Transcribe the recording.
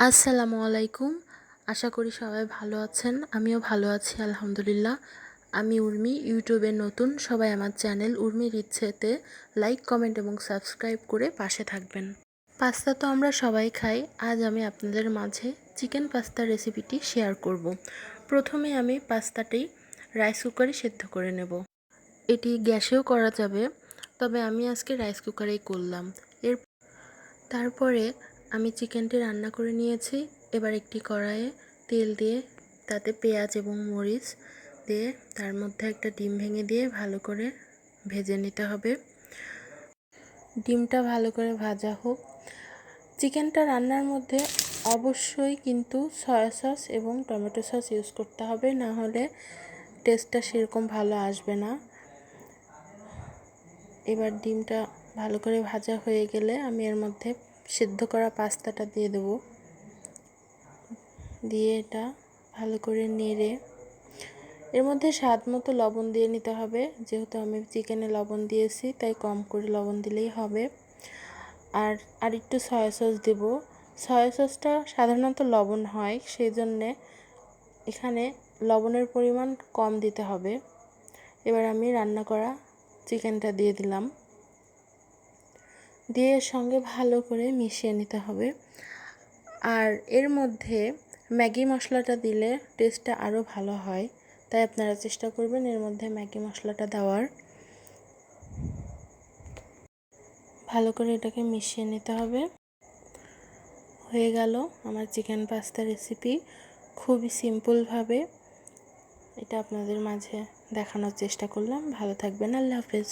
আসসালামু আলাইকুম। আশা করি সবাই ভালো আছেন। আমিও ভালো আছি আলহামদুলিল্লাহ। আমি উর্মি, ইউটিউবে নতুন। সবাই আমার চ্যানেল উর্মির ইচ্ছেতে লাইক, কমেন্ট এবং সাবস্ক্রাইব করে পাশে থাকবেন। পাস্তা তো আমরা সবাই খাই। আজ আমি আপনাদের মাঝে চিকেন পাস্তার রেসিপিটি শেয়ার করব। প্রথমে আমি পাস্তাটি রাইস কুকারে সেদ্ধ করে নেব। এটি গ্যাসেও করা যাবে, তবে আমি আজকে রাইস কুকারেই করলাম। তারপরে আমি চিকেনটি রান্না করে নিয়েছি। এবার একটি কড়াইয়ে তেল দিয়ে তাতে পেঁয়াজ এবং মরিচ দিয়ে তার মধ্যে একটা ডিম ভেঙে দিয়ে ভালো করে ভেজে নিতে হবে। ডিমটা ভালো করে ভাজা হোক। চিকেনটা রান্নার মধ্যে অবশ্যই কিন্তু সয়া সস এবং টমেটো সস ইউজ করতে হবে, না হলে টেস্টটা সেরকম ভালো আসবে না। এবার ডিমটা ভালো করে ভাজা হয়ে গেলে আমি এর মধ্যে সিদ্ধ করা পাস্তাটা দিয়ে দেব। দিয়ে এটা ভালো করে নেড়ে এর মধ্যে স্বাদ মতো লবণ দিয়ে নিতে হবে। যেহেতু আমি চিকেনে লবণ দিয়েছি, তাই কম করে লবণ দিলেই হবে। আর একটু সয়া সস দেব। সয়া সসটা সাধারণত লবণ হয়, সেই জন্যে এখানে লবণের পরিমাণ কম দিতে হবে। এবার আমি রান্না করা চিকেনটা দিয়ে দিলাম, দিয়ে এর সঙ্গে ভালো করে মিশিয়ে নিতে হবে। আর এর মধ্যে ম্যাগি মশলাটা দিলে টেস্টটা আরও ভালো হয়, তাই আপনারা চেষ্টা করবেন এর মধ্যে ম্যাগি মশলাটা দেওয়ার। ভালো করে এটাকে মিশিয়ে নিতে হবে। হয়ে গেল আমার চিকেন পাস্তা রেসিপি। খুবই সিম্পলভাবে এটা আপনাদের মাঝে দেখানোর চেষ্টা করলাম। ভালো থাকবেন। আল্লাহ হাফেজ।